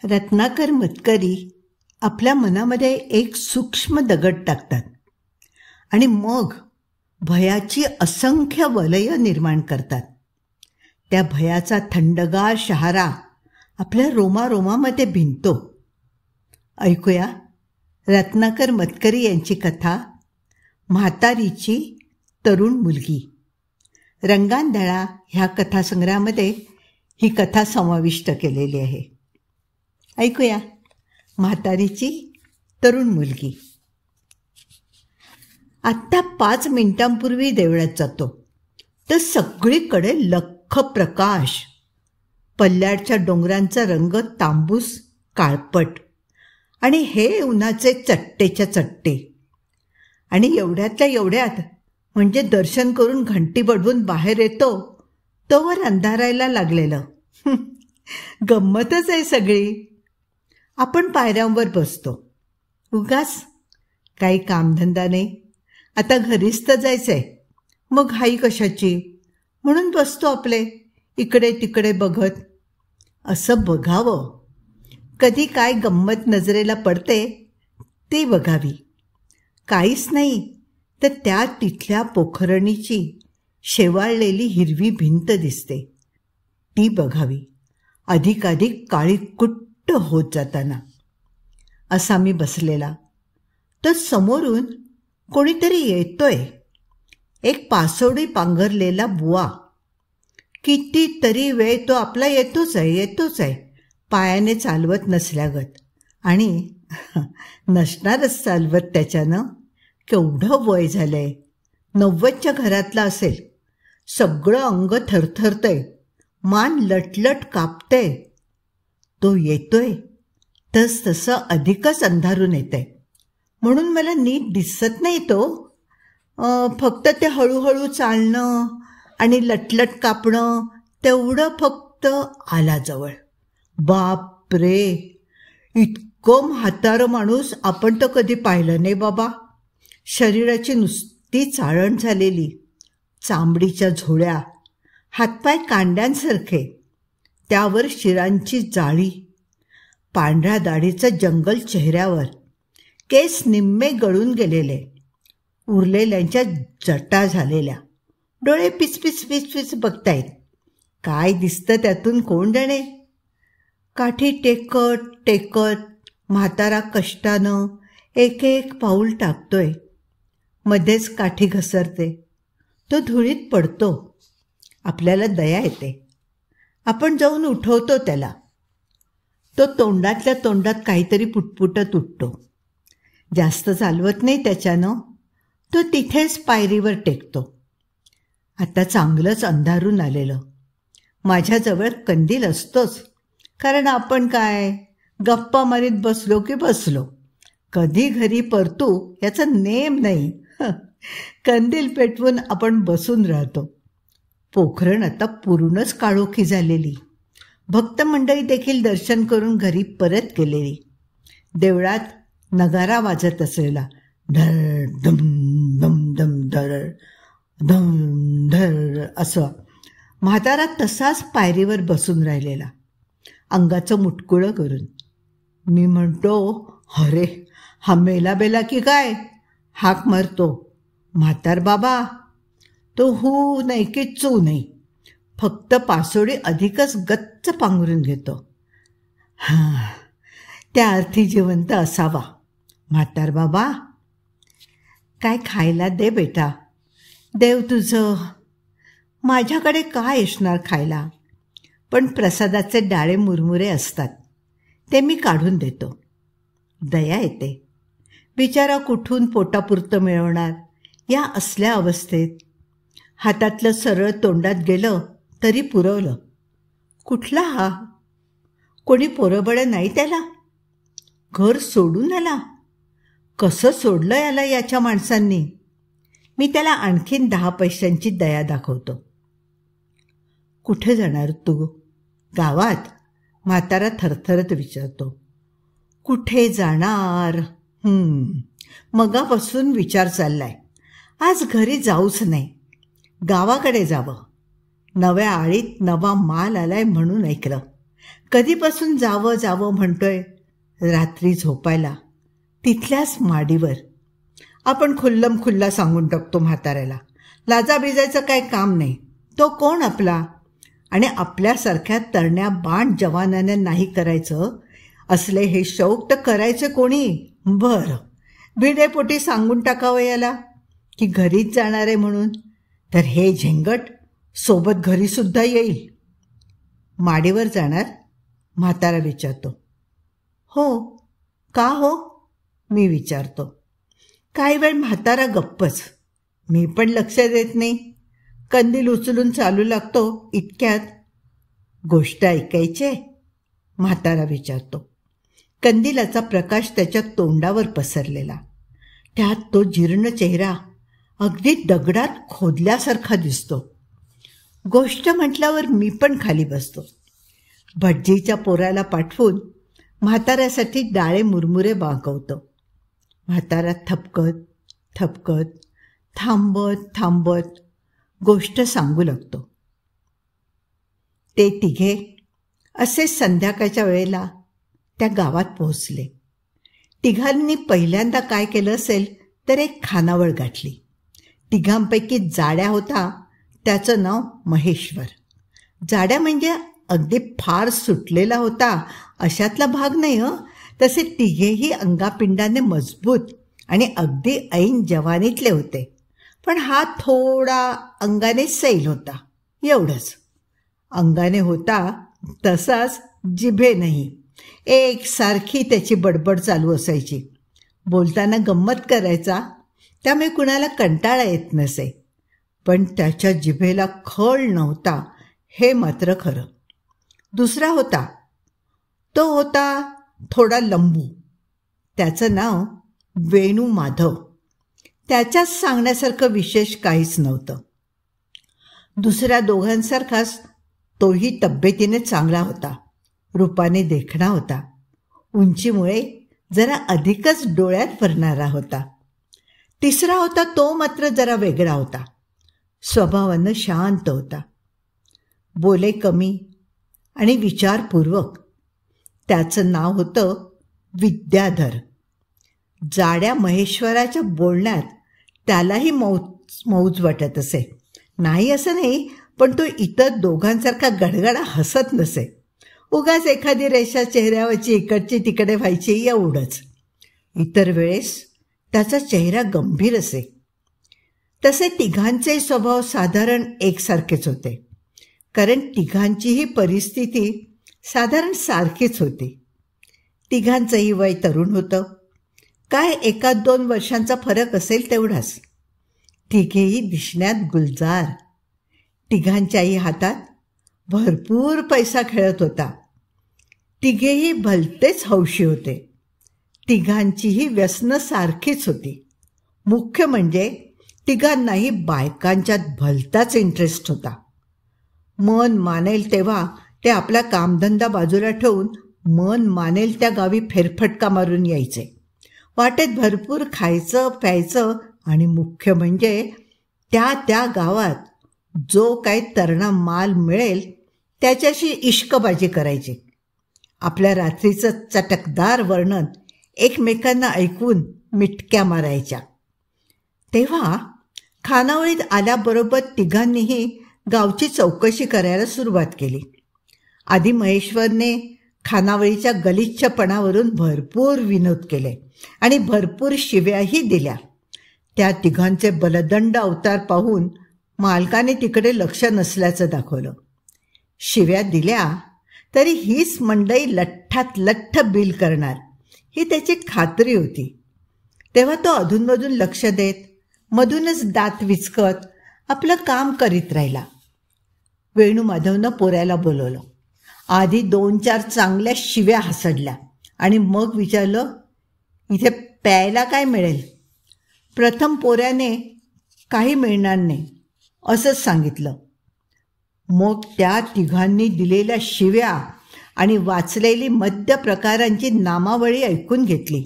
रत्नाकर मतकरी आपल्या मनामध्ये एक सूक्ष्म दगड टाकतात आणि मग भयाची असंख्य वलय निर्माण करतात. त्या भयाचा थंडगार शहारा आपल्या रोमारोमामध्ये भिनतो. ऐकूया रत्नाकर मतकरी यांची कथा म्हातारीची तरुण मुलगी. रंगांधळा ह्या कथासंग्रहामध्ये ही कथा समाविष्ट केलेली आहे. ऐकूया म्हातारीची तरुण मुलगी. आत्ता 5 मिनिटांपूर्वी देवळात जातो तर सगळीकडे लख्ख प्रकाश. पल्ल्याडच्या डोंगरांचा रंग तांबूस काळपट आणि हे उन्हाचे चट्टेच्या चट्टे. आणि एवढ्यातल्या एवढ्यात म्हणजे दर्शन करून घंटी बडवून बाहेर येतो तोवर अंधारायला लागलेलं. गंमतच आहे सगळी. आपण पायऱ्यांवर बसतो. उगाच काही कामधंदा नाही, आता घरीच तर जायचं आहे, मग हाई कशाची म्हणून बसतो आपले इकडे तिकडे बघत. असं बघावं, कधी काय गंमत नजरेला पडते ती बघावी. काहीच नाही तर त्या तिथल्या पोखरणीची शेवाळलेली हिरवी भिंत दिसते, ती बघावी. अधिकाधिक काळी कुट्ट होत जाताना. असा मी बसलेला तर समोरून कोणीतरी येतोय. एक पासोडी पांघरलेला बुवा. कितीतरी वेळ तो आपला येतोच आहे, पायाने चालवत नसल्यागत. आणि नसणारच चालवत त्याच्यानं. केवढं वय झालंय, 90च्या घरातला असेल. सगळं अंग थरथरतंय, मान लटलट कापतंय. तो येतोय तस तसं अधिकच अंधारून येतंय, म्हणून मला नीट दिसत नाही तो. फक्त ते हळूहळू चालणं आणि लटलट कापणं तेवढं फक्त आला जवळ. बाप रे, इतकं म्हातारं माणूस आपण तर कधी पाहिलं नाही बाबा. शरीराची नुसती चाळण झालेली, चांबडीच्या झोळ्या, हातपाय कांड्यांसारखे, त्यावर शिरांची जाळी, पांढऱ्या दाढीचं जंगल चेहऱ्यावर, केस निम्मे गळून गेलेले, उरलेल्यांच्या जटा झालेल्या, डोळे पिचपिच पिचपिच बघतायत. काय दिसतं त्यातून कोण जाणे. काठी टेकत टेकत म्हातारा कष्टानं एक एक पाऊल टाकतोय. मध्येच काठी घसरते, तो धुळीत पडतो. आपल्याला दया येते. आपण जाऊन उठवतो त्याला. तो तोंडातल्या तोंडात काहीतरी पुटपुटत उठतो. जास्त चालवत नाही त्याच्यानं. तो तिथेच पायरीवर टेकतो. आता चांगलंच अंधारून आलेलं. माझ्याजवळ कंदील असतोच, कारण आपण काय गप्पा मारीत बसलो की बसलो, कधी घरी परतू याचा नेम नाही. कंदील पेटवून आपण बसून राहतो. पोखरण आता पूर्णच काळोखी झालेली. भक्त मंडळी देखील दर्शन करून घरी परत गेलेली. देवळात नगारा वाजत असलेला, धर धम धम धम धर धम धर असं. म्हातारा तसाच पायरीवर बसून राहिलेला, अंगाचं मुटकुळं करून. मी म्हणतो, अरे हा मेला बेला की काय. हाक मारतो, म्हातार बाबा. तो हू नाही की चू नाही, फक्त पासोडी अधिकच गच्च पांघरून घेतो. हां, त्या अर्थी जिवंत असावा. म्हातार बाबा, काय खायला दे बेटा. देव तुझं. माझ्याकडे काय असणार खायला, पण प्रसादाचे डाळे मुरमुरे असतात, ते मी काढून देतो. दया येते. बिचारा कुठून पोटापुरतं मिळवणार या असल्या अवस्थेत. हातातलं सरळ तोंडात गेलं तरी पुरवलं. कुठला हा? कोणी पोरबळं नाही त्याला. घर सोडून आला. कसं सोडलं याला याच्या माणसांनी. मी त्याला आणखीन 10 पैशांची दया दाखवतो. कुठे जाणार तू? गावात? म्हातारा थरथरत विचारतो. कुठे जाणार? मगापासून विचार चाललाय. आज घरी जाऊच नाही, गावाकडे जावं. नव्या आळीत नवा माल आलाय म्हणून ऐकलं. कधीपासून जावं जावं म्हणतोय रात्री झोपायला तिथल्याच माडीवर. आपण खुल्लम खुल्ला सांगून टाकतो म्हाताऱ्याला, लाजाबिजायचं काय काम नाही, तो कोण आपला, आणि आपल्यासारख्या तरण्या बाण जवानाने नाही करायचं असले हे शौक तर करायचे कोणी. बरं, भिडेपोटी सांगून टाकावं याला की घरीच जाणार आहे म्हणून, तर हे झेंगट सोबत घरीसुद्धा येईल. माडीवर जाणार? म्हातारा विचारतो. हो. का हो? मी विचारतो. काही वेळ म्हातारा गप्पच. मी पण लक्ष देत नाही. कंदील उचलून चालू लागतो इतक्यात, गोष्ट ऐकायची? म्हातारा विचारतो. कंदिलाचा प्रकाश त्याच्या तोंडावर पसरलेला, त्यात तो जीर्ण चेहरा अगदी दगडात खोदल्यासारखा दिसतो. गोष्ट म्हटल्यावर मी पण खाली बसतो. भटजीच्या पोराला पाठवून म्हाताऱ्यासाठी डाळे मुरमुरे मागवतो. म्हातारा थपकत थपकत थांबत थांबत गोष्ट सांगू लागतो. ते तिघे असेच संध्याकाळच्या वेळेला त्या गावात पोहोचले. तिघांनी पहिल्यांदा काय केलं असेल तर एक खानावळ गाठली. तिघांपैकी जाड्या होता त्याचं नाव महेश्वर. जाड्या म्हणजे अगदी फार सुटलेला होता अशातला भाग नाही. तसे तिघेही अंगापिंडाने मजबूत आणि अगदी ऐन जवानीतले होते. पण हा थोडा अंगाने सैल होता, एवढंच. अंगाने होता तसाच जिभे नाही. एकसारखी त्याची बडबड चालू असायची. बोलताना गंमत करायचा, त्यामुळे कुणाला कंटाळा येत नसे. पण त्याच्या जिभेला खळ नव्हता हे मात्र खरं. दुसरा होता, तो होता थोडा लंबू. त्याचं नाव वेणू माधव. त्याच्याच सांगण्यासारखं विशेष काहीच नव्हतं. दुसऱ्या दोघांसारखाच तोही तब्येतीने चांगला होता, रूपाने देखणा होता, उंचीमुळे जरा अधिकच डोळ्यात भरणारा होता. तिसरा होता तो मात्र जरा वेगळा होता. स्वभावानं शांत होता, बोले कमी आणि विचारपूर्वक. त्याचं नाव होतं विद्याधर. जाड्या महेश्वराच्या बोलण्यात त्यालाही मौज वाटत असे. नाही असं नाही, पण तो इतर दोघांसारखा गडगडा हसत नसे. उगाच एखादी रेषा चेहऱ्यावरची इकडची तिकडे व्हायची, एवढंच. इतर वेळेस त्याचा चेहरा गंभीर असे. तसे तिघांचे स्वभाव साधारण एकसारखेच होते, कारण तिघांचीही परिस्थिती साधारण सारखीच होती. तिघांचंही वय तरुण होतं, काय 1-2 वर्षांचा फरक असेल तेवढाच. तिघेही दिसण्यात गुलजार. तिघांच्याही हातात भरपूर पैसा खेळत होता. तिघेही भलतेच हौशी होते. तिघांचीही व्यसनं सारखीच होती. मुख्य म्हणजे तिघांनाही बायकांच्यात भलताच इंटरेस्ट होता. मन मानेल तेव्हा ते आपला कामधंदा बाजूला ठेवून मन मानेल त्या गावी फेरफटका मारून यायचे. वाटेत भरपूर खायचं प्यायचं आणि मुख्य म्हणजे त्या गावात जो काही तरणा माल मिळेल त्याच्याशी इश्कबाजी करायची. आपल्या रात्रीचं चटकदार वर्णन एकमेकांना ऐकून मिटक्या मारायच्या. तेव्हा खानावळीत आल्याबरोबर तिघांनीही गावची चौकशी करायला सुरुवात केली. आधी महेश्वरने खानावळीच्या गलिच्छपणावरून भरपूर विनोद केले आणि भरपूर शिव्याही दिल्या. त्या तिघांचे बलदंड अवतार पाहून मालकाने तिकडे लक्ष नसल्याचं दाखवलं. शिव्या दिल्या तरी हीच मंडई लठ्ठात लठ्ठ बिल करणार ही त्याची खात्री होती. तेव्हा तो अधूनमधून लक्ष देत, मधूनच दात विचकत आपलं काम करीत राहिला. वेणू माधवनं पोऱ्याला बोलवलं. आधी 2-4 चांगल्या शिव्या हसडल्या आणि मग विचारलं, इथे प्यायला काय मिळेल? प्रथम पोऱ्याने काही मिळणार नाही असंच सांगितलं. मग त्या तिघांनी दिलेल्या शिव्या आणि वाचलेली मद्य प्रकारांची नामावळी ऐकून घेतली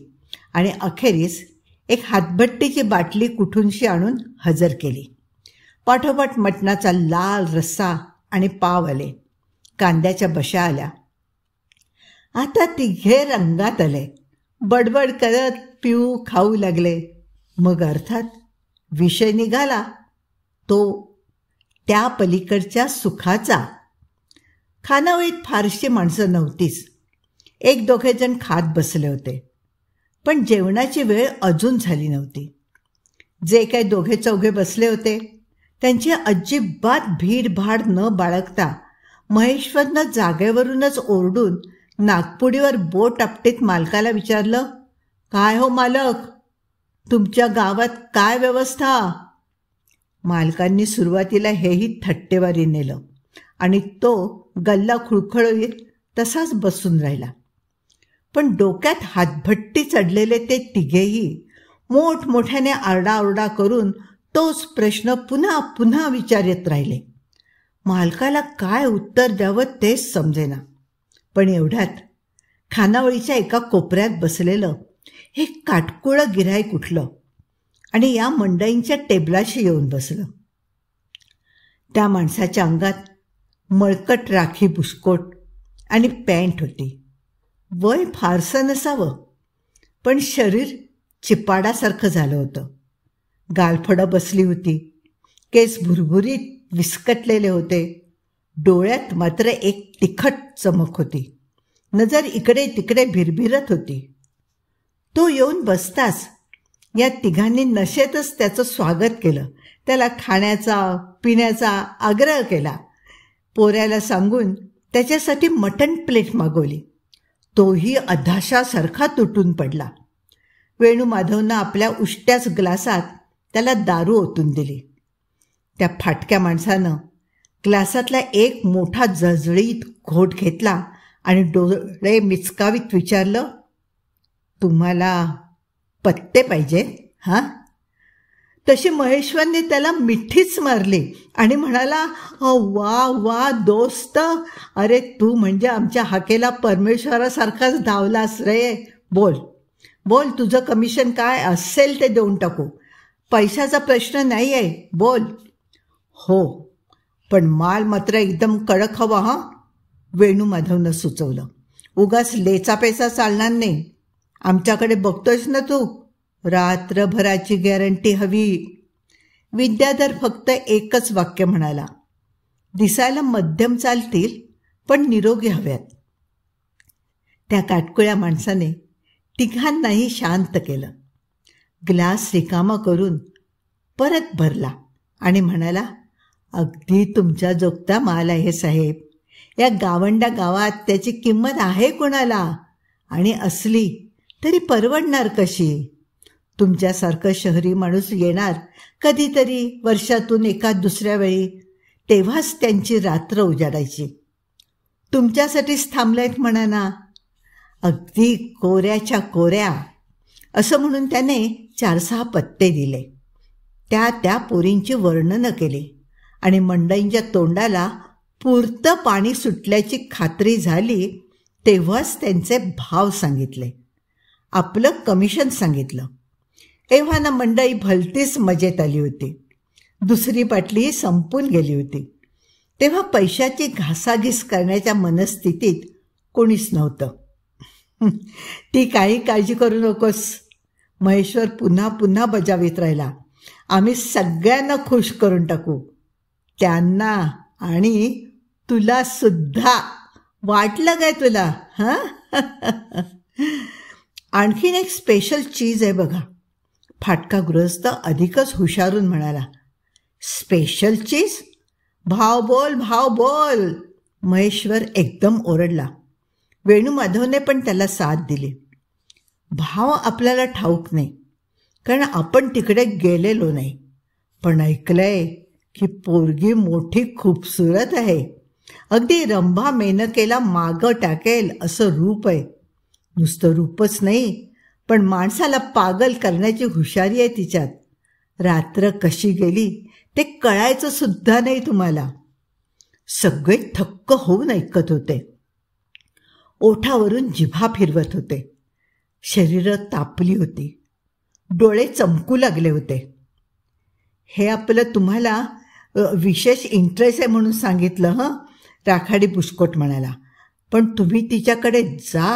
आणि अखेरीस एक हातभट्टीची बाटली कुठूनशी आणून हजर केली. पाठोपाठ मटणाचा लाल रस्सा आणि पाव आले. कांद्याच्या बशा आल्या. आता तिघे रंगात आले. बडबड करत पिऊ खाऊ लागले. मग अर्थात विषय निघाला तो त्या पलीकडच्या सुखाचा. खानावळीत फारशी माणसं नव्हतीच. 1-2 जण खात बसले होते. पण जेवणाची वेळ अजून झाली नव्हती. जे काही 2-4 बसले होते त्यांची अजिबात भीडभाड न बाळगता महेश्वरनं जागेवरूनच ओरडून नागपुडीवर बोट आपटीत मालकाला विचारलं, काय हो मालक, तुमच्या गावात काय व्यवस्था? मालकांनी सुरुवातीला हेही थट्टेवारी नेलं आणि तो गल्ला खुळखुळवीत तसाच बसून राहिला. पण डोक्यात हातभट्टी चढलेले ते तिघेही मोठमोठ्याने आरडाओरडा करून तोच प्रश्न पुन्हा पुन्हा विचारत राहिले. मालकाला काय उत्तर द्यावं तेच समजेना. पण एवढ्यात खानावळीच्या एका कोपऱ्यात बसलेलं हे काटकुळं गिऱ्हाईक उठलं आणि या मंडईंच्या टेबलाशी येऊन बसलं. त्या माणसाच्या अंगात मळकट राखी बुशकोट आणि पॅन्ट होती. वय फारसं नसावं, पण शरीर चिपाडासारखं झालं होतं. गालफडं बसली होती. केस भुरभुरीत विस्कटलेले होते. डोळ्यात मात्र एक तिखट चमक होती. नजर इकडे तिकडे भिरभिरत होती. तो येऊन बसताच या तिघांनी नशेतच त्याचं स्वागत केलं. त्याला खाण्याचा पिण्याचा आग्रह केला. पोऱ्याला सांगून त्याच्यासाठी मटण प्लेट मागवली. तोही अधाशासारखा तुटून पडला. वेणुमाधवनं आपल्या उष्ट्याच ग्लासात त्याला दारू ओतून दिली. त्या फाटक्या माणसानं ग्लासातला एक मोठा जळजळीत घोट घेतला आणि डोळे मिचकावीत विचारलं, तुम्हाला पत्ते पाहिजे हां? तशी महेश्वरने त्याला मिठीच मारली आणि म्हणाला, वा वा दोस्त, अरे तू म्हणजे आमच्या हाकेला परमेश्वरासारखाच धावलास रे. बोल बोल, तुझं कमिशन काय असेल ते देऊन टाकू. पैशाचा प्रश्न नाही आहे, बोल. हो, पण माल मात्र एकदम कडक हवा हां, वेणुमाधवनं सुचवलं. उगाच लेचा पैसा चालणार नाही. आमच्याकडे बघतोयस ना तू, रात्रभराची गॅरंटी हवी. विद्याधर फक्त एकच वाक्य म्हणाला, दिसायला मध्यम चालतील पण निरोगी हव्यात. त्या काटकुळ्या माणसाने तिघांनाही शांत केलं. ग्लास रिकामा करून परत भरला आणि म्हणाला, अगदी तुमच्या जोगता माल आहे साहेब. या गावंडा गावात त्याची किंमत आहे कोणाला, आणि असली तरी परवडणार कशी? तुमच्यासारखं शहरी माणूस येणार कधीतरी वर्षातून एका दुसऱ्या वेळी, तेव्हाच त्यांची रात्र उजाडायची. तुमच्यासाठीच थांबलेत म्हणा ना. अगदी कोऱ्याच्या कोऱ्या. असं म्हणून त्याने 4-6 पत्ते दिले. त्या पोरींची वर्णनं केली आणि मंडईंच्या तोंडाला पुरतं पाणी सुटल्याची खात्री झाली तेव्हाच त्यांचे भाव सांगितले. आपलं कमिशन सांगितलं. एव्हाना मंडई भलतीच मजेत आली होती. दुसरी बाटली संपून गेली होती. तेव्हा पैशाची घासाघीस करण्याच्या मनस्थितीत कोणीच नव्हतं. ती काही काळजी करू नकोस, महेश्वर पुन्हा पुन्हा बजावीत राहिला. आम्ही सगळ्यांना खुश करून टाकू, त्यांना आणि तुला सुद्धा. वाटलं काय तुला हां? आणखीन एक स्पेशल चीज आहे बघा. फाटका गृहस्थ अधिकच हुशारून म्हणाला. स्पेशल चीज? भाव बोल, भाव बोल. महेश्वर एकदम ओरडला. वेणुमाधवने पण त्याला साथ दिली. भाव आपल्याला ठाऊक नाही, कारण आपण तिकडे गेलेलो नाही. पण ऐकलंय की पोरगी मोठी खूबसूरत आहे. अगदी रंभा मेनकेला मागं टाकेल असं रूप आहे. नुसतं रूपच नाही, पण माणसाला पागल करण्याची हुशारी आहे तिच्यात. रात्र कशी गेली ते कळायचं सुद्धा नाही तुम्हाला. सगळे थक्क होऊन ऐकत होते. ओठावरून जिभा फिरवत होते. शरीरं तापली होती. डोळे चमकू लागले होते. हे आपलं तुम्हाला विशेष इंटरेस्ट आहे म्हणून सांगितलं हं, राखाडी बुशकोट म्हणाला. पण तुम्ही तिच्याकडे जा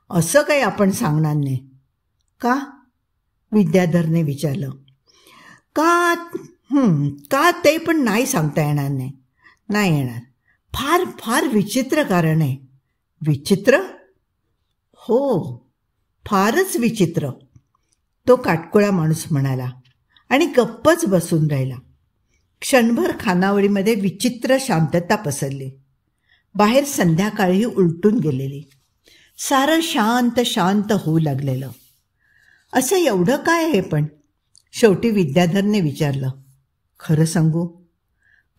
असं काही आपण सांगणार नाही. का? विद्याधरने विचारलं. का ते पण नाही सांगता येणार. नाही येणार. फार फार विचित्र कारण आहे. विचित्र? हो, फारच विचित्र, तो काटकोळा माणूस म्हणाला आणि गप्पच बसून राहिला. क्षणभर खानावळीमध्ये विचित्र शांतता पसरली. बाहेर संध्याकाळी उलटून गेलेली. सारं शांत शांत होऊ लागलेलं. असं एवढं काय आहे पण? शेवटी विद्याधरने विचारलं. खरं सांगू,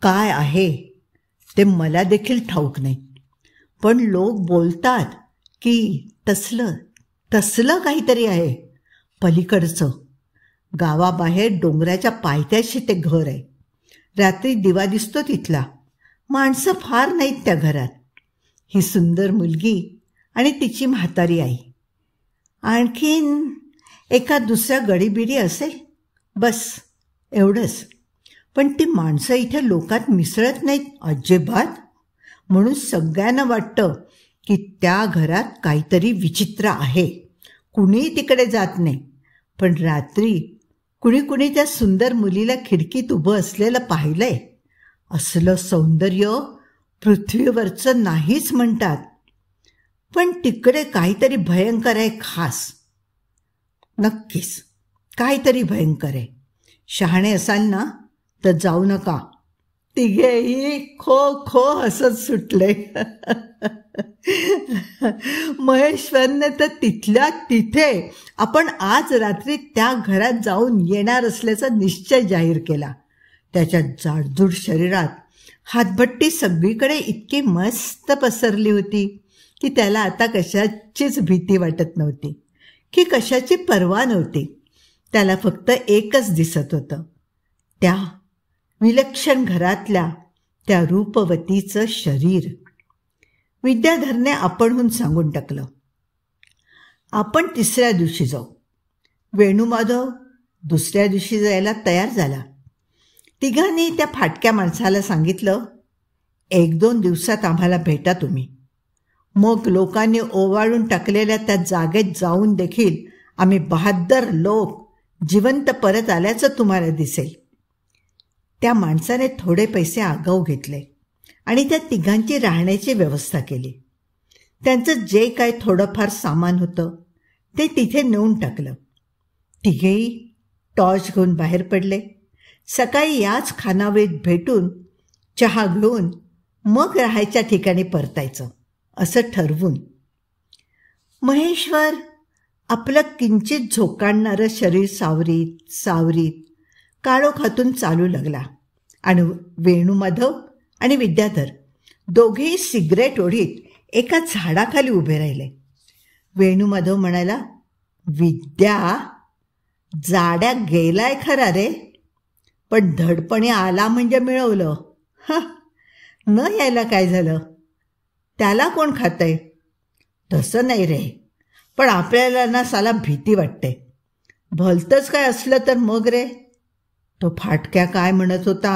काय आहे ते मला देखील ठाऊक नाही, पण लोक बोलतात की तसलं काहीतरी आहे पलीकडचं. गावाबाहेर डोंगराच्या पायथ्याशी ते घर आहे. रात्री दिवा दिसतो तिथला. माणसं फार नाहीत त्या घरात. ही सुंदर मुलगी आणि तिची म्हातारी आई, आणखीन एका दुसऱ्या गडीबिडी असेल, बस एवढंच. पण ती माणसं इथे लोकात मिसळत नाहीत अजिबात. म्हणून सगळ्यांना वाटतं की त्या घरात काहीतरी विचित्र आहे. कुणीही तिकडे जात नाही. पण रात्री कुणी त्या सुंदर मुलीला खिडकीत उभं असलेलं पाहिलंय. असलं सौंदर्य पृथ्वीवरचं नाहीच म्हणतात. पण तिकडे काहीतरी भयंकर आहे खास. नक्कीच काहीतरी भयंकर आहे. शहाणे असाल ना तर जाऊ नका. तिघेही खो खो हसत सुटले. महेश्वरने तर तिथल्या तिथे आपण आज रात्री त्या घरात जाऊन येणार असल्याचा निश्चय जाहीर केला. त्याच्या जाडजूड शरीरात हातभट्टी सगळीकडे इतकी मस्त पसरली होती की त्याला आता कशाचीच भीती वाटत नव्हती, की कशाची पर्वा नव्हती. त्याला फक्त एकच दिसत होतं, त्या विलक्षण घरातल्या त्या रूपवतीचं शरीर. विद्याधरने आपणहून सांगून टाकलं, आपण तिसऱ्या दिवशी जाऊ. वेणूमाधव दुसऱ्या दिवशी जायला तयार झाला. तिघांनी त्या फाटक्या माणसाला सांगितलं, 1-2 दिवसात आम्हाला भेटा तुम्ही. मग लोकांनी ओवाळून टाकलेल्या त्या जागेत जाऊन देखील आम्ही बहाद्दर लोक जिवंत परत आल्याचं तुम्हाला दिसेल. त्या माणसाने थोडे पैसे आगाऊ घेतले आणि त्या तिघांची राहण्याची व्यवस्था केली. त्यांचं जे काय थोडंफार सामान होतं ते तिथे नेऊन टाकलं. तिघेही टॉर्च घेऊन बाहेर पडले. सकाळी याच खानावळीत भेटून चहा घेऊन मग राहायच्या ठिकाणी परतायचं असं ठरवून. महेश्वर आपलं किंचित झोकाणणारं शरीर सावरीत काळोखातून चालू लागला आणि वेणूमाधव आणि विद्याधर दोघेही सिगरेट ओढीत एका झाडाखाली उभे राहिले. वेणूमाधव म्हणाला, विद्या, जाड्या गेलाय खरा रे, पण धडपणे आला म्हणजे मिळवलं. न यायला काय झालं? त्याला कोण खातंय? तसं नाही रे, पण आपल्याला ना साला भीती वाटते. भलतंच काय असलं तर मग रे. तो फाटक्या काय म्हणत होता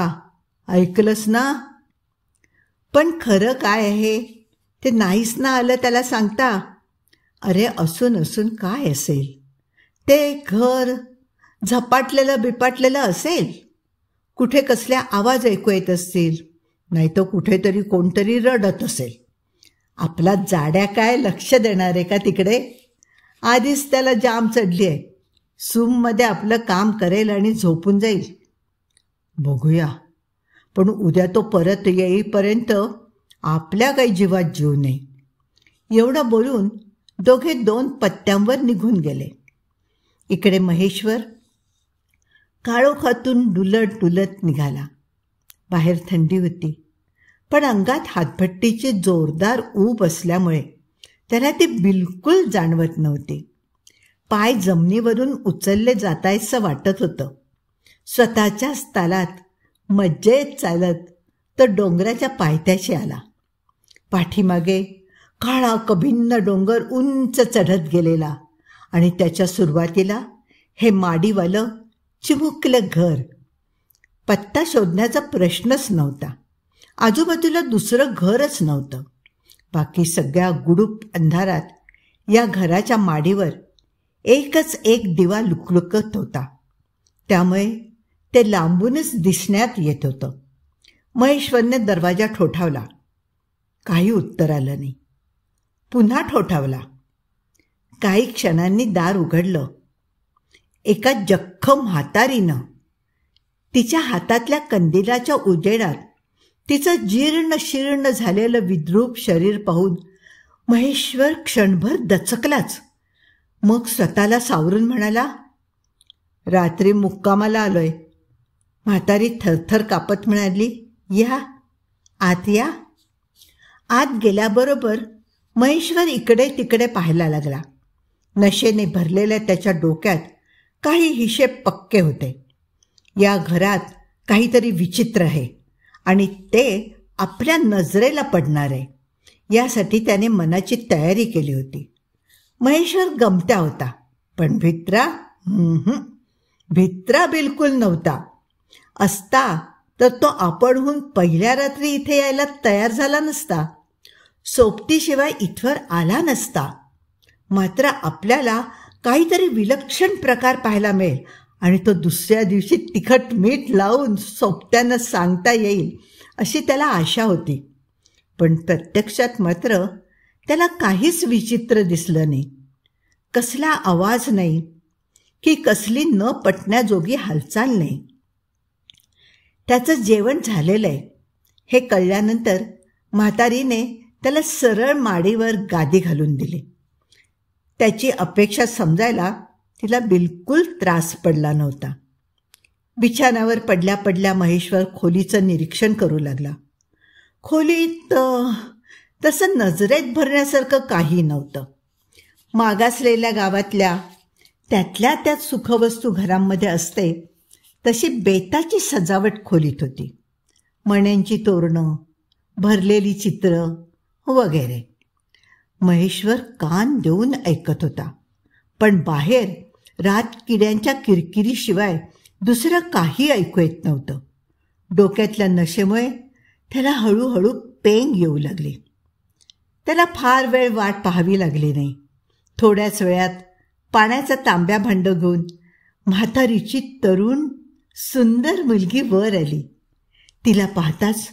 ऐकलंस ना? पण खरं काय आहे ते नाहीच ना आलं त्याला सांगता. अरे असून काय असेल? ते घर झपाटलेलं बिपाटलेलं असेल. कुठे कसले आवाज ऐकू येत असतील, नाही तर कुठेतरी कोणतरी रडत असेल. आपला जाड्या काय लक्ष देणार आहे का तिकडे? आधीच त्याला जाम चढली आहे. सूममध्ये आपलं काम करेल आणि झोपून जाईल. बघूया, पण उद्या तो परत येईपर्यंत आपल्या काही जीवात जीव नाही. एवढं बोलून दोघे 2 पत्त्यांवर निघून गेले. इकडे महेश्वर काळोखातून डुलत निघाला. बाहेर थंडी होती, पण अंगात हातभट्टीची जोरदार ऊब असल्यामुळे त्याला ती बिलकुल जाणवत नव्हती. पाय जमिनीवरून उचलले जातायचं वाटत होतं. स्वतःच्याच तालात मज्जेत चालत तो डोंगराच्या पायथ्याशी आला. पाठीमागे काळा कभिन्न डोंगर उंच चढत गेलेला आणि त्याच्या सुरुवातीला हे माडीवालं चिमुकलं घर. पत्ता शोधण्याचा प्रश्नच नव्हता. आजूबाजूला दुसरं घरच नव्हतं. बाकी सगळ्या गुडूप अंधारात या घराच्या माडीवर एकच एक दिवा लुकलुकत होता. त्यामुळे ते लांबूनच दिसण्यात येत होतं. महेश्वरने दरवाजा ठोठावला. काही उत्तर आलं नाही. पुन्हा ठोठावला. काही क्षणांनी दार उघडलं. एका जख्खम म्हातारीनं तिच्या हातातल्या कंदिलाच्या उजेडात तिचं जीर्ण शीर्ण झालेलं विद्रूप शरीर पाहून महेश्वर क्षणभर दचकलाच. मग स्वतःला सावरून म्हणाला, रात्री मुक्कामाला आलोय. म्हातारी थरथर कापत म्हणाली, या आत या. आत गेल्याबरोबर महेश्वर इकडे तिकडे पाहायला लागला. नशेने भरलेल्या त्याच्या डोक्यात काही हिशेब पक्के होते. या घरात काहीतरी विचित्र आहे आणि ते आपल्या नजरेला पडणार आहे, यासाठी त्याने मनाची तयारी केली होती. महेश्वर गमत्या होता, पण भित्रा बिलकुल नव्हता. असता तर तो आपणहून पहिल्या रात्री इथे यायला तयार झाला नसता. सोबतीशिवाय इथवर आला नसता. मात्र आपल्याला काहीतरी विलक्षण प्रकार पाहायला मिळेल आणि तो दुसऱ्या दिवशी तिखट मीठ लावून सोबत्यानं सांगता येईल अशी त्याला आशा होती. पण प्रत्यक्षात मात्र त्याला काहीच विचित्र दिसलं नाही. कसला आवाज नाही की कसली न पटण्याजोगी हालचाल नाही. त्याचं जेवण झालेलं आहे हे कळल्यानंतर म्हातारीने त्याला सरळ माडीवर गादी घालून दिली. त्याची अपेक्षा समजायला तिला बिलकुल त्रास पडला नव्हता. बिछाण्यावर पडल्या पडल्या महेश्वर खोलीचं निरीक्षण करू लागला. खोलीत तसं नजरेत भरण्यासारखं काही नव्हतं. मागासलेल्या गावातल्या त्यातल्या त्यात सुखवस्तू घरांमध्ये असते तशी बेताची सजावट खोलीत होती. मण्यांची तोरणं, भरलेली चित्र वगैरे. महेश्वर कान देऊन ऐकत होता, पण बाहेर रातकिड्यांच्या किरकिरीशिवाय दुसरं काही ऐकू येत नव्हतं. डोक्यातल्या नशेमुळे त्याला हळूहळू पेंग येऊ लागली. त्याला फार वेळ वाट पाहावी लागली नाही. थोड्याच वेळात पाण्याचा तांब्या भांड घेऊन म्हातारीची तरुण सुंदर मुलगी वर आली. तिला पाहताच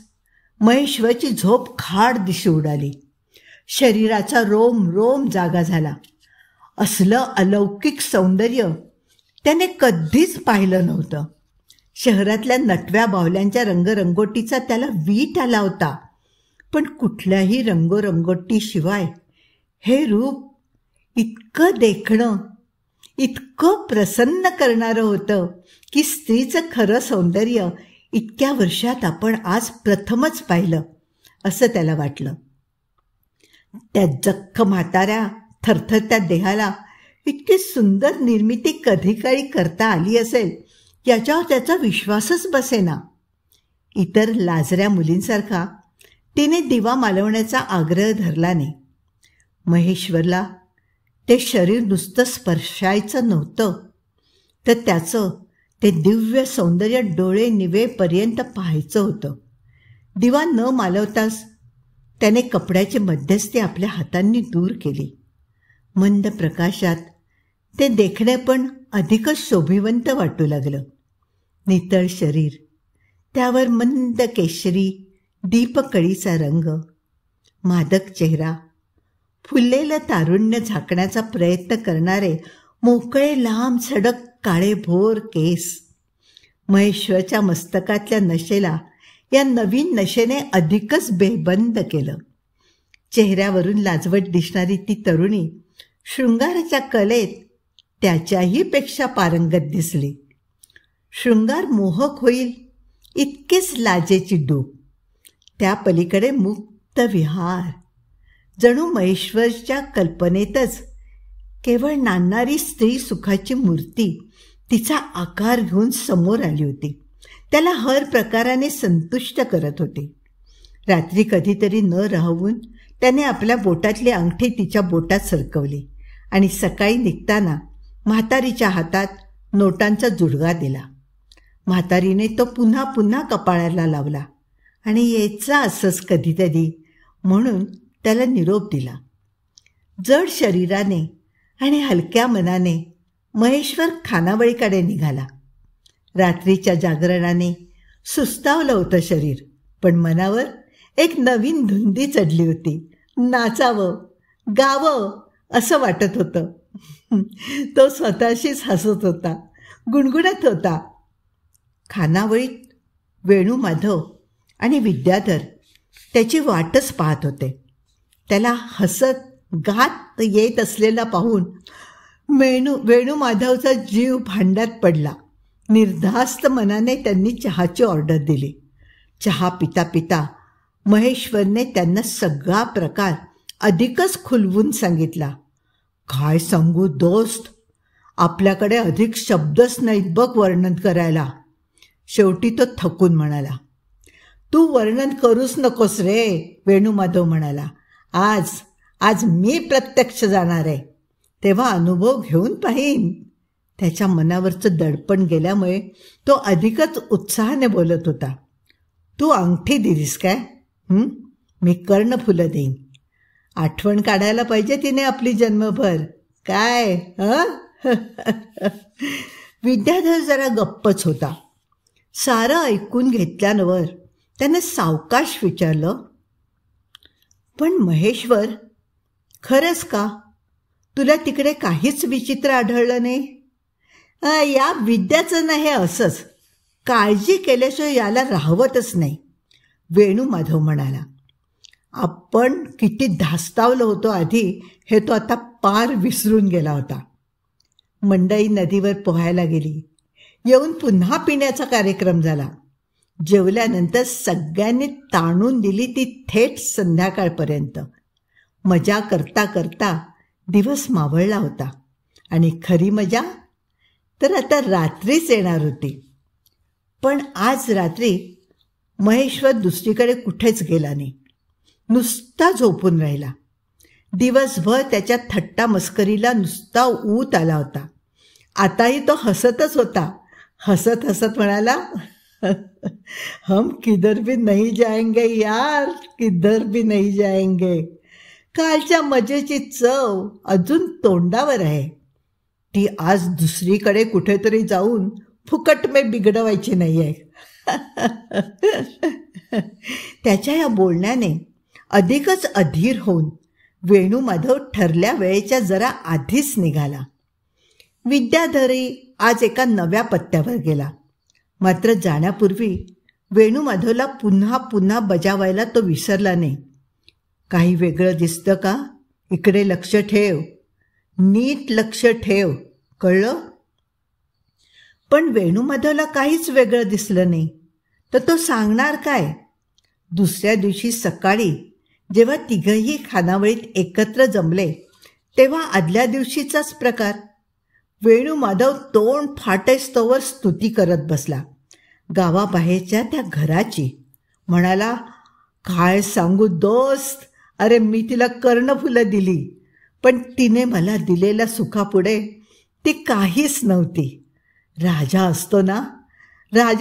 महेश्वरची झोप खाड दिशी उडाली. शरीराचा रोम रोम जागा झाला. असलं अलौकिक सौंदर्य त्याने कधीच पाहिलं नव्हतं. शहरातल्या नटव्या बाहुल्यांच्या रंगरंगोटीचा त्याला वीट आला होता, पण कुठल्याही रंगोरंगोटीशिवाय हे रूप इतकं देखणं, इतकं प्रसन्न करणारं होतं की स्त्रीचं खरं सौंदर्य इतक्या वर्षात आपण आज प्रथमच पाहिलं असं त्याला वाटलं. त्या जख्ख म्हाताऱ्या थरथरत्या देहाला इतकी सुंदर निर्मिती कधी काळी करता आली असेल याच्यावर त्याचा विश्वासच बसेना. इतर लाजऱ्या मुलींसारखा तिने दिवा मालवण्याचा आग्रह धरला नाही. महेश्वरला ते शरीर नुसतं स्पर्शायचं नव्हतं, तर त्याचं ते दिव्य सौंदर्य डोळे निवेपर्यंत पाहायचं होतं. दिवा न मालवताच त्याने कपड्याची मध्यस्थी आपल्या हातांनी दूर केली. मंद प्रकाशात ते देखणे पण अधिकच शोभिवंत वाटू लागलं. नितळ शरीर, त्यावर मंद केशरी दीपकळीचा रंग, मादक चेहरा, फुललेलं तारुण्य झाकण्याचा प्रयत्न करणारे मोकळे लांब सडक काळेभोर केस. महेश्वरच्या मस्तकातल्या नशेला या नवीन नशेने अधिकच बेबंद केलं. चेहऱ्यावरून लाजवट दिसणारी ती तरुणी शृंगाराच्या कलेत त्याच्याही पेक्षा पारंगत दिसली. शृंगार मोहक होईल इतकेच लाजेची डूब, त्या पलीकडे मुक्त विहार. जणू महेश्वरच्या कल्पनेतच केवळ नांदणारी स्त्री सुखाची मूर्ती तिचा आकार घेऊन समोर आली होती. त्याला हर प्रकाराने संतुष्ट करत होती. रात्री कधीतरी न राहून त्याने आपल्या बोटातली अंगठी तिच्या बोटात सरकवली आणि सकाळी निघताना म्हातारीच्या हातात नोटांचा जुडगा दिला. म्हातारीने तो पुन्हा पुन्हा कपाळाला लावला आणि यायचा असंच कधीतरी म्हणून त्याला निरोप दिला. जड शरीराने आणि हलक्या मनाने महेश्वर खानावळीकडे निघाला. रात्रीच्या जागरणाने सुस्तावलं होतं शरीर, पण मनावर एक नवीन धुंदी चढली होती. नाचावं, गावं असं वाटत होतं. तो स्वतःशीच हसत होता, गुणगुणत होता. खानावळीत वेणुमाधव आणि विद्याधर त्याची वाटच पाहत होते. त्याला हसत गात येत असलेला पाहून वेणुमाधवचा जीव भांड्यात पडला. निर्धास्त मनाने त्यांनी चहाची ऑर्डर दिली. चहा पिता पिता महेश्वरने त्यांना सगळा प्रकार अधिकच खुलवून सांगितला. काय सांगू दोस्त, आपल्याकडे अधिक शब्दच नाहीत बघ वर्णन करायला. शेवटी तो थकून म्हणाला. तू वर्णन करूच नकोस रे, वेणुमाधव म्हणाला. आज मी प्रत्यक्ष जाणार आहे, तेव्हा अनुभव घेऊन पाहीन. त्याच्या मनावरचं दडपण गेल्यामुळे तो अधिकच उत्साहाने बोलत होता. तू अंगठी दिलीस काय? मी कर्णफुलं देईन. आठवण काढायला पाहिजे तिने आपली जन्मभर. काय विद्याधर जरा गप्पच होता. सारं ऐकून घेतल्यावर त्याने सावकाश विचारलं, पण महेश्वर, खरंच का तुला तिकडे काहीच विचित्र आढळलं नाही? या विद्याचं नाही असंच, काळजी केल्याशिवाय याला राहवतच नाही, वेणुमाधव म्हणाला. आपण किती धास्तावलो होतो आधी हे तो आता पार विसरून गेला होता. मंडई नदीवर पोहायला गेली. येऊन पुन्हा पिण्याचा कार्यक्रम झाला. जेवल्यानंतर सगळ्यांनी ताणून दिली ती थेट संध्याकाळपर्यंत. मजा करता करता दिवस मावळला होता आणि खरी मजा तर आता रात्रीच येणार होती. पण आज रात्री महेश्वर दुसरीकडे कुठेच गेला नाही, नुसता झोपून राहिला. दिवसभर त्याच्या थट्टा मस्करीला नुसता ऊत आला होता. आताही तो हसतच होता. हसत हसत म्हणाला, हम किधर भी नहीं जाएंगे यार, किधर भी नहीं जाएंगे. कालच्या मजेची चव अजून तोंडावर आहे. ती आज दुसरीकडे कुठेतरी जाऊन फुकट में बिघडवायची नाही आहे. त्याच्या या बोलण्याने अधिकच अधीर होऊन वेणुमाधव ठरल्या वेळेच्या जरा आधीच निघाला. विद्याधरही आज एका नव्या पत्त्यावर गेला. मात्र जाण्यापूर्वी वेणुमाधवला पुन्हा पुन्हा बजावायला तो विसरला नाही. काही वेगळं दिसतं का? इकडे लक्ष ठेव, नीट लक्ष ठेव, कळलं? पण वेणुमाधवला काहीच वेगळं दिसलं नाही. तर तो सांगणार काय? दुसऱ्या दिवशी सकाळी जेव्हा तिघंही खानावळीत एकत्र जमले तेव्हा आदल्या दिवशीचाच प्रकार. वेणुमाधव तोंड फाटेस्तोवर स्तुती करत बसला गावाबाहेरच्या त्या घराची. म्हणाला, काय सांगू दोस्त, अरे मी तिला कर्णफुलं दिली, पण तिने मला दिलेल्या सुखापुढे ती काहीच नव्हती. राजा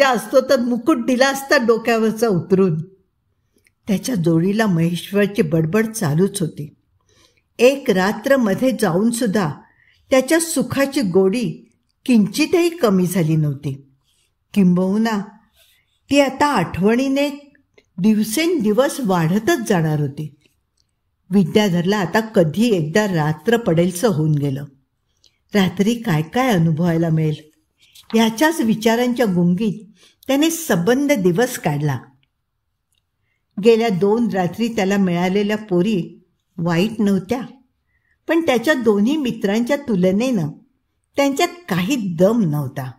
असतो तर मुकुट दिला असता डोक्यावरचा उतरून. त्याच्या जोडीला महेश्वरची बडबड चालूच होती. एक रात्र मध्ये जाऊन सुद्धा त्याच्या सुखाची गोडी किंचितही कमी झाली नव्हती. किंबहुना ती आता आठवणीने दिवसेंदिवस वाढतच जाणार होती. विद्याधरला आता कधी एकदा रात्र पडेलचं होऊन गेलं. रात्री काय काय अनुभवायला मिळेल याच्याच विचारांच्या गुंगीत त्याने सबंध दिवस काढला. गेल्या 2 रात्री त्याला मिळालेल्या पोरी वाईट नव्हत्या, पण त्याच्या दोन्ही मित्रांच्या तुलनेनं त्यांच्यात काही दम नव्हता.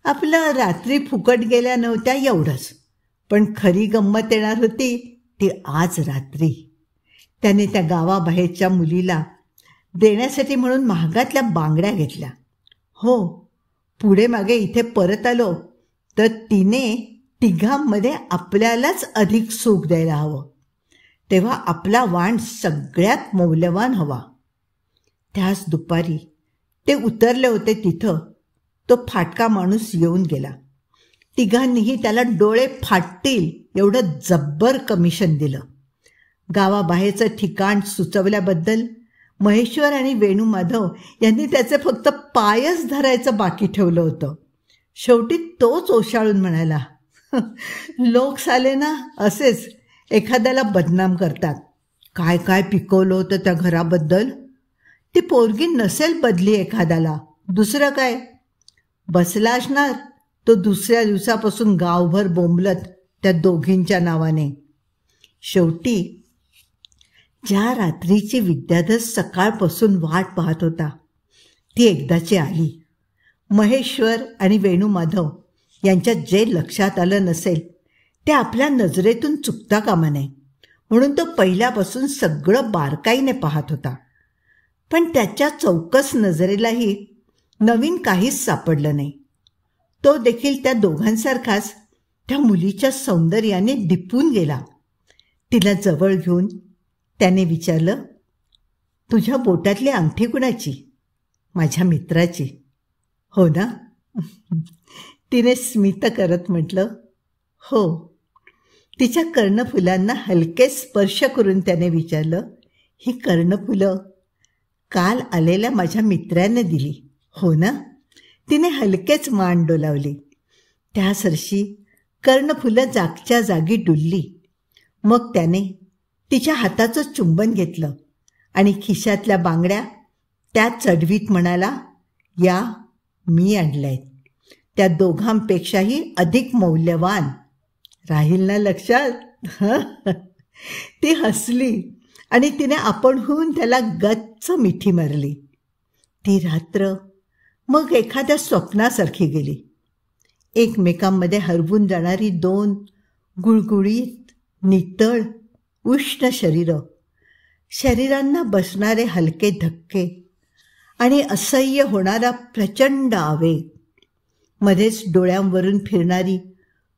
आपलं रात्री फुकट गेल्या नव्हत्या एवढंच, पण खरी गंमत येणार होती ती आज रात्री. त्याने त्या गावाबाहेरच्या मुलीला देण्यासाठी म्हणून महागातल्या बांगड्या घेतल्या. हो, पुढे मागे इथे परत आलो तर तिने तिघांमध्ये आपल्यालाच अधिक सुख द्यायला हवं, तेव्हा आपला वाण सगळ्यात मौल्यवान हवा. त्याच दुपारी ते उतरले होते तिथं तो फाटका माणूस येऊन गेला. तिघांनीही त्याला डोळे फाटतील एवढं जब्बर कमिशन दिलं. गावाबाहेरचं ठिकाण सुचवल्याबद्दल महेश्वर आणि वेणू माधव यांनी त्याचे फक्त पायच धरायचं बाकी ठेवलं होतं. शेवटी तोच ओशाळून म्हणाला, लोक साले ना असेच एखाद्याला बदनाम करतात. काय काय पिकवलं होतं त्या घराबद्दल. ती पोरगी नसेल बदली एखाद्याला, दुसरं काय. बसला असणार तो दुसऱ्या दिवसापासून गावभर बोंबलत त्या दोघींच्या नावाने. शेवटी ज्या रात्रीची विद्याधर सकाळपासून वाट पाहत होता ती एकदाची आली. महेश्वर आणि वेणू माधव यांच्यात जे लक्षात आलं नसेल ते आपल्या नजरेतून चुकता कामा नये म्हणून तो पहिल्यापासून सगळं बारकाईने पाहत होता. पण त्याच्या चौकस नजरेलाही नवीन काहीच सापडलं नाही. तो देखील त्या दोघांसारखाच त्या मुलीच्या सौंदर्याने दिपून गेला. तिला जवळ घेऊन त्याने विचारलं, तुझ्या बोटातली अंगठी कुणाची? माझ्या मित्राची. हो ना? तिने स्मित करत म्हटलं, हो. तिच्या कर्णफुलांना हलके स्पर्श करून त्याने विचारलं, ही कर्णफुलं काल आलेल्या माझ्या मित्राने दिली, हो ना? तिने हलकेच मान डोलावली. त्यासरशी कर्णफुलं जागच्या जागी डुलली. मग त्याने तिच्या हाताचं चुंबन घेतलं आणि खिशातल्या बांगड्या त्यात चढवीत म्हणाला, या मी आणल्यात, त्या दोघांपेक्षाही अधिक मौल्यवान. राहील ना लक्षात? ती हसली आणि तिने आपणहून त्याला गच्च मिठी मारली. ती रात्र मग एखाद्या स्वप्नासारखी गेली. एकमेकांमध्ये हरवून जाणारी दोन गुळगुळीत नितळ उष्ण शरीरांना बसणारे हलके धक्के आणि असह्य होणारा प्रचंड आवेग, मध्येच डोळ्यांवरून फिरणारी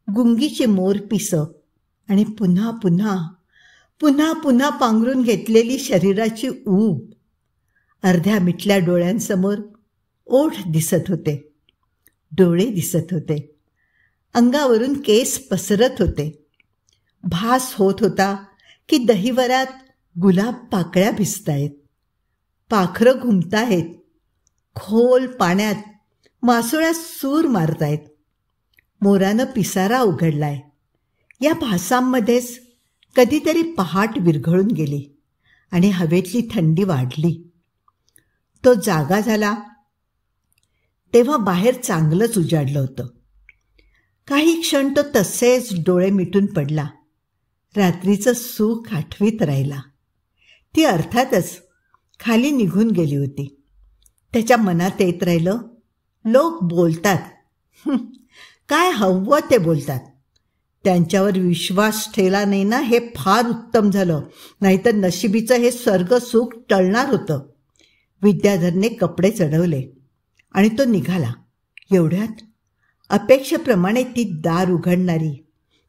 गुंगीची मोरपिसं आणि पुन्हा पुन्हा पुन्हा पुन्हा पांघरून घेतलेली शरीराची ऊब. अर्ध्या मिटल्या डोळ्यांसमोर ओठ दिसत होते, डोळे दिसत होते, अंगावरून केस पसरत होते. भास होत होता की दहीवरात गुलाब पाकळ्या भिजतायत, पाखरं घुमतायत, खोल पाण्यात मासोळ्या सूर मारतायत, मोरानं पिसारा उघडलाय. या भासांमध्येच कधीतरी पहाट विरघळून गेली आणि हवेतली थंडी वाढली. तो जागा झाला तेव्हा बाहेर चांगलंच उजाडलं होतं. काही क्षण तो तसेच डोळे मिटून पडला. रात्रीचं सुख आठवीत राहिला. ती अर्थातच खाली निघून गेली होती. त्याच्या मनात येत राहिलं, लोक बोलतात, काय हवं ते बोलतात, त्यांच्यावर विश्वास ठेवला नाही ना हे फार उत्तम झालं, नाहीतर नशिबीचं हे स्वर्ग सुख टळणार होतं. विद्याधरने कपडे चढवले आणि तो निघाला. एवढ्यात अपेक्षेप्रमाणे ती दार उघडणारी,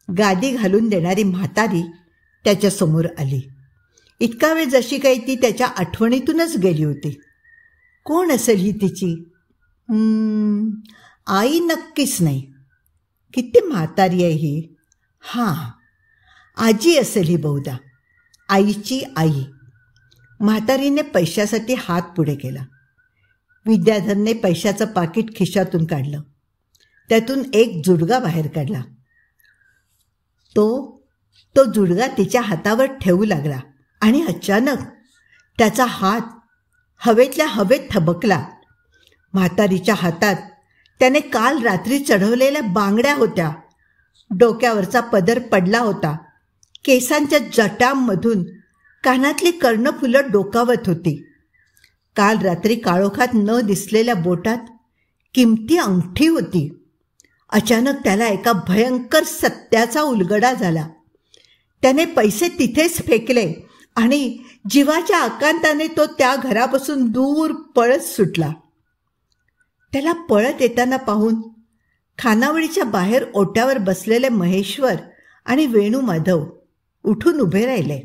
गादी घालून देणारी म्हातारी त्याच्यासमोर आली. इतका वेळ जशी काही ती त्याच्या आठवणीतूनच गेली होती. कोण असेल ही तिची? आई नक्कीच नाही. किती म्हातारी आहे ही. हां, आजी असेल ही बहुधा, आईची आई. म्हातारीने पैशासाठी हात पुढे केला. विद्याधरने पैशाचं पाकिट खिशातून काढलं. त्यातून एक जुडगा बाहेर काढला. तो जुडगा तिच्या हातावर ठेवू लागला आणि अचानक त्याचा हात हवेतल्या हवेत थबकला. म्हातारीच्या हातात त्याने काल रात्री चढवलेल्या बांगड्या होत्या. डोक्यावरचा पदर पडला होता. केसांच्या जटांमधून कानातली कर्णफुलं डोकावत होती. काल रात्री काळोखात न दिसलेल्या बोटात किमती अंगठी होती. अचानक त्याला एका भयंकर सत्याचा उलगडा झाला. त्याने पैसे तिथेच फेकले आणि जीवाच्या आकांताने तो त्या घरापासून दूर पळत सुटला. त्याला पळत येताना पाहून खानावळीच्या बाहेर ओट्यावर बसलेले महेश्वर आणि वेणू माधव उठून उभे राहिले.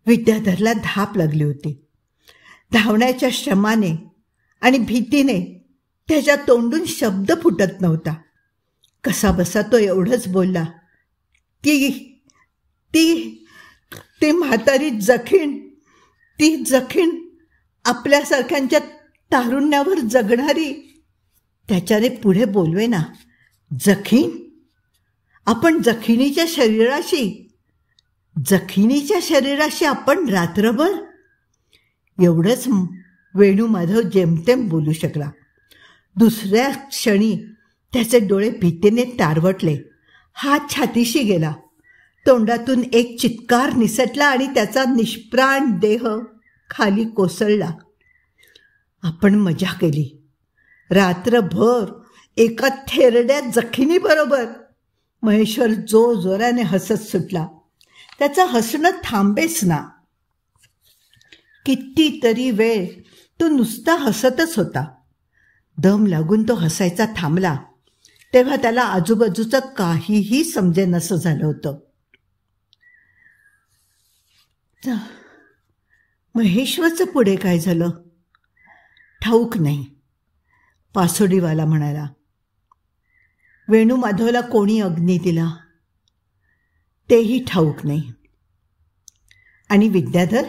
विद्याधरला धाप लागली होती. धावण्याच्या श्रमाने आणि भीतीने त्याच्या तोंडून शब्द फुटत नव्हता. कसा बसा तो एवढंच बोलला, ती ती म्हातारी जखीण, ती जखीण आपल्यासारख्यांच्या तारुण्यावर जगणारी. त्याच्याने पुढे बोलवे ना. जखीण? आपण जखिनीच्या शरीराशी आपण रात्रभर? एवढंच वेणुमाधव जेमतेम बोलू शकला. दुसऱ्या क्षणी त्याचे डोळे भीतीने टारवटले. हात छातीशी गेला. तोंडातून एक चित्कार निसटला आणि त्याचा निष्प्राण देह खाली कोसळला. आपण मजा केली रात्रभर एका थेरड्या जखिनीबरोबर. महेश्वर जोराने हसत सुटला. त्याचं हसणं थांबेच ना. कितीतरी वेळ तो नुसता हसतच होता. दम लागून तो हसायचा थांबला तेव्हा त्याला आजूबाजूचं काहीही समजेनसं झालं होतं. महेश्वरचं पुढे काय झालं ठाऊक नाही, पासोडीवाला म्हणाला. वेणुमाधवला कोणी अग्नी दिला तेही ठाऊक नाही. आणि विद्याधर,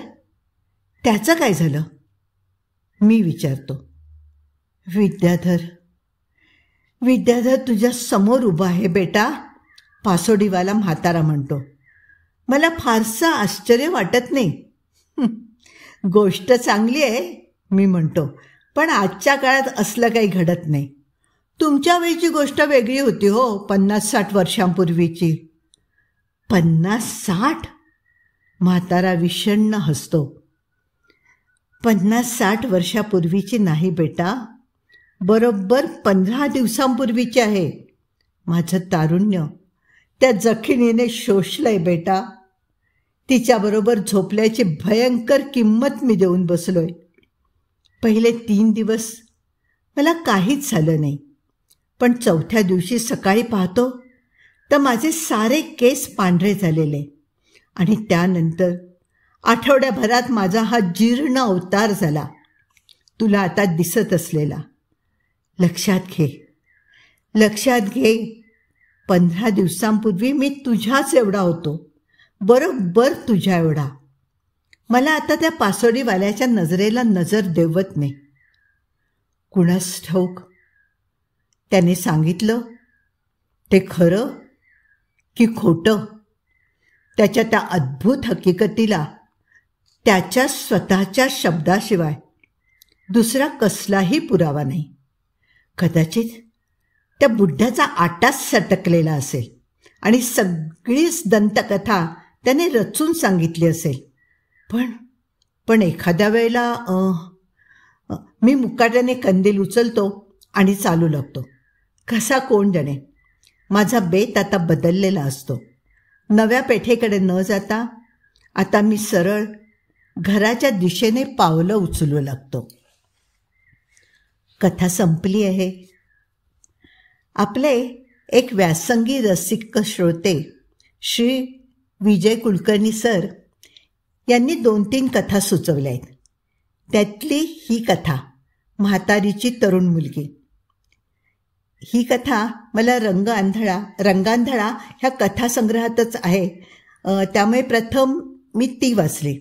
त्याचं काय झालं मी विचारतो. विद्याधर तुझ्या समोर उभा आहे बेटा, पासोडीवाला म्हातारा म्हणतो. मला फारसं आश्चर्य वाटत नाही. गोष्ट चांगली आहे मी म्हणतो, पण आजच्या काळात असलं काही घडत नाही. तुमच्या वेळची गोष्ट वेगळी होती हो, 50-60 वर्षांपूर्वीची. 50-60? म्हातारा विषण्ण हसतो. 50-60 वर्षापूर्वीची नाही बेटा, बरोबर 15 दिवसांपूर्वीची आहे. माझं तारुण्य त्या जखिनीने शोषलंय बेटा. तिच्याबरोबर झोपल्याची भयंकर किंमत मी देऊन बसलोय. पहिले 3 दिवस मला काहीच झालं नाही, पण 4थ्या दिवशी सकाळी पाहतो तर माझे सारे केस पांढरे झालेले. आणि त्यानंतर आठवड्याभरात माझा हा जीर्ण अवतार झाला, तुला आता दिसत असलेला. लक्षात घे 15 दिवसांपूर्वी मी तुझ्याच एवढा होतो, बरोबर तुझ्या एवढा. मला आता त्या पासोडीवाल्याच्या नजरेला नजर देवत नाही. कुणास ठाऊक त्याने सांगितलं ते खरं की खोटं. त्याच्या त्या अद्भुत हकीकतीला त्याच्या स्वतःच्या शब्दाशिवाय दुसरा कसलाही पुरावा नाही. कदाचित त्या बुड्ढ्याचा आटाच सटकलेला असेल आणि सगळीच दंतकथा त्याने रचून सांगितली असेल. पण एखाद्या वेळेला मी मुकाट्याने कंदील उचलतो आणि चालू लागतो. कसा कोण जाणे, माझा बेत आता बदललेला असतो. नव्या पेठेकडे न जाता आता मी सरळ घराच्या दिशेने पावलं उचलू लागतो. कथा संपली आहे. आपले एक व्यासंगी रसिक श्रोते श्री विजय कुलकर्णी सर यांनी 2-3 कथा सुचवल्या आहेत. त्यातली ही कथा म्हातारीची तरुण मुलगी. ही कथा मला रंगांधळा ह्या कथासंग्रहातच आहे, त्यामुळे प्रथम मी ती वाचली.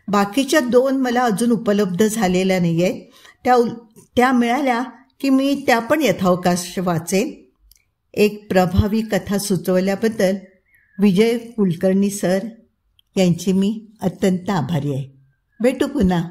बाकीच्या 2 मला अजून उपलब्ध झालेल्या नाही आहेत. त्या मिळाल्या की मी त्या पण यथावकाश वाचेन. एक प्रभावी कथा सुचवल्याबद्दल विजय कुलकर्णी सर यांची मी अत्यंत आभारी आहे. भेटू पुन्हा.